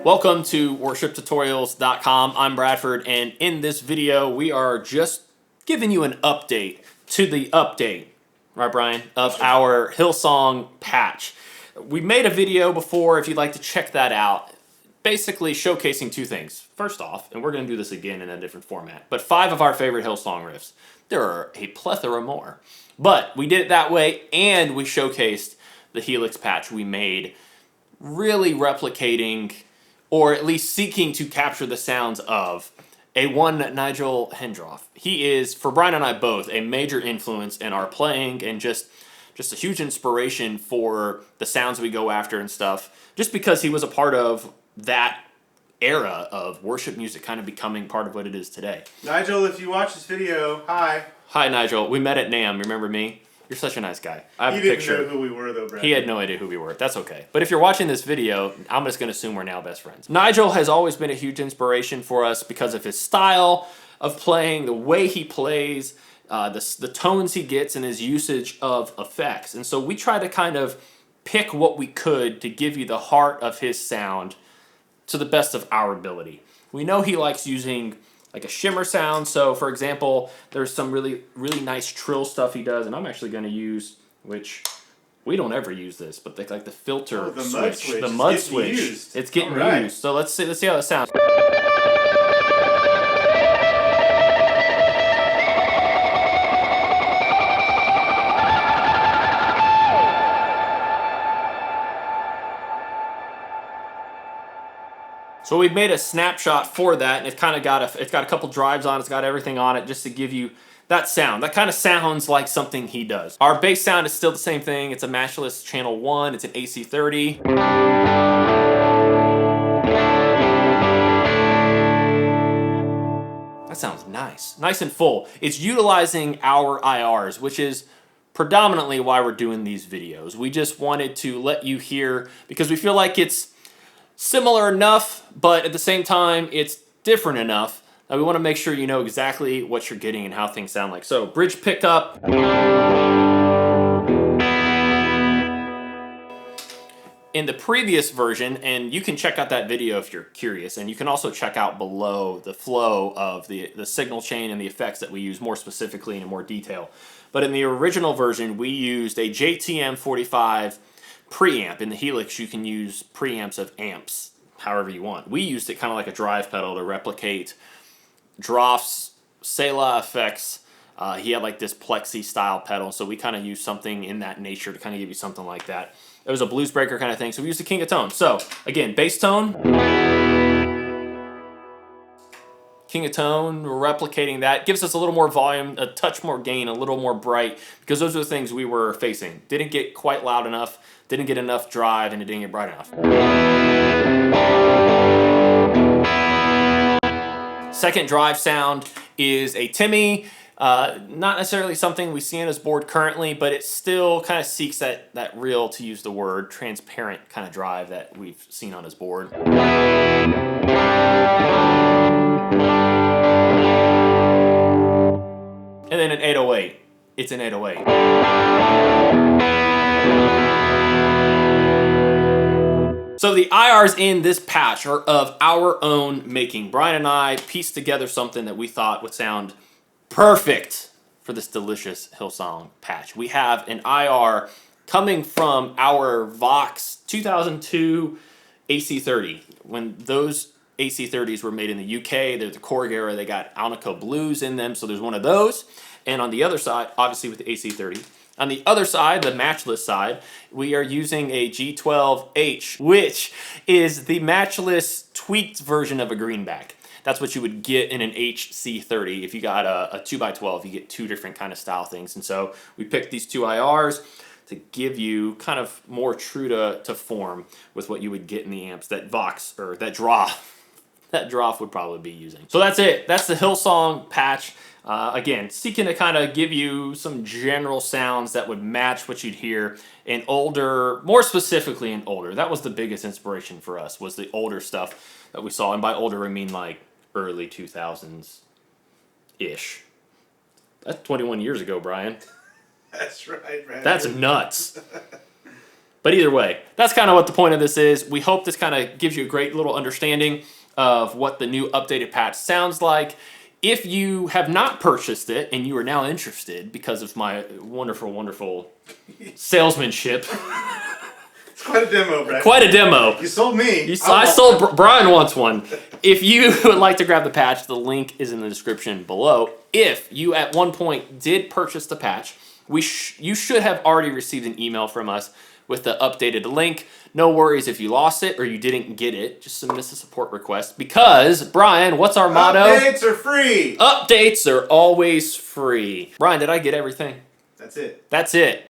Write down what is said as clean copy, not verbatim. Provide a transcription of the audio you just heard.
Welcome to worshiptutorials.com. I'm Bradford, and in this video we are just giving you an update to the update, right Brian, of our Hillsong patch. We made a video before if you'd like to check that out, basically showcasing two things. First off, and we're going to do this again in a different format, but 5 of our favorite Hillsong riffs. There are a plethora more. But we did it that way, and we showcased the Helix patch we made, really replicating, or at least seeking to capture the sounds of a one Nigel Hendroff. He is, for Brian and I both, a major influence in our playing and just a huge inspiration for the sounds we go after and stuff, just because he was a part of that era of worship music kind of becoming part of what it is today. Nigel, if you watch this video, hi. Hi, Nigel. We met at NAMM. Remember me? You're such a nice guy. I have a picture. He didn't know who we were, though, Brad. He had no idea who we were. That's okay. But if you're watching this video, I'm just going to assume we're now best friends. Nigel has always been a huge inspiration for us because of his style of playing, the way he plays, the tones he gets, and his usage of effects. And so we try to kind of pick what we could to give you the heart of his sound to the best of our ability. We know he likes using like a shimmer sound. So for example, there's some really nice trill stuff he does, and I'm actually going to use, which we don't ever use this, but like the filter switch. The mud switch. It's getting used. So let's see how that sounds. So we've made a snapshot for that, and it's kind of got a couple drives on it, it's got everything on it just to give you that sound. That kind of sounds like something he does. Our bass sound is still the same thing. It's a matchless channel 1. It's an AC30. That sounds nice. Nice and full. It's utilizing our IRs, which is predominantly why we're doing these videos. We just wanted to let you hear, because we feel like it's similar enough, but at the same time, it's different enough that we want to make sure you know exactly what you're getting and how things sound like. So, bridge pickup. In the previous version, and you can check out that video if you're curious, and you can also check out below the flow of the signal chain and the effects that we use more specifically and in more detail. But in the original version, we used a JTM 45 preamp. In the Helix, you can use preamps of amps however you want. We used it kind of like a drive pedal to replicate Droff's Selah effects. He had like this plexi style pedal, so we kind of used something in that nature to kind of give you something like that. It was a blues breaker kind of thing, so we used the King of Tone. So again, bass tone, King of Tone, we're replicating that. Gives us a little more volume, a touch more gain, a little more bright, because those are the things we were facing. Didn't get quite loud enough, didn't get enough drive, and it didn't get bright enough. Second drive sound is a Timmy. Not necessarily something we see on his board currently, but it still kind of seeks that real, to use the word, transparent kind of drive that we've seen on his board. And then an 808. It's an 808. So the IRs in this patch are of our own making. Brian and I pieced together something that we thought would sound perfect for this delicious Hillsong patch. We have an IR coming from our Vox 2002 AC30. When those AC30s were made in the UK, they're the Korg era, they got Alnico Blues in them, so there's one of those. And on the other side, obviously with the AC30, on the other side, the matchless side, we are using a G12H, which is the matchless tweaked version of a greenback. That's what you would get in an HC30. If you got a 2x12, you get two different kind of style things. And so we picked these two IRs to give you kind of more true to form with what you would get in the amps that Vox, or that Droff would probably be using. So that's it. That's the Hillsong patch. Again, seeking to kind of give you some general sounds that would match what you'd hear in older, more specifically in older. That was the biggest inspiration for us, was the older stuff that we saw. And by older, I mean like early 2000s-ish. That's 21 years ago, Brian. That's right, man. That's nuts. But either way, that's kind of what the point of this is. We hope this kind of gives you a great little understanding of what the new updated patch sounds like. If you have not purchased it and you are now interested because of my wonderful, wonderful salesmanship. It's quite a demo, Brett. Quite a demo. You sold me. I sold Brian wants one. If you would like to grab the patch, the link is in the description below. If you at one point did purchase the patch, you should have already received an email from us with the updated link. No worries if you lost it or you didn't get it. Just submit a support request because, Brian, what's our motto? Updates are free. Updates are always free. Brian, did I get everything? That's it. That's it.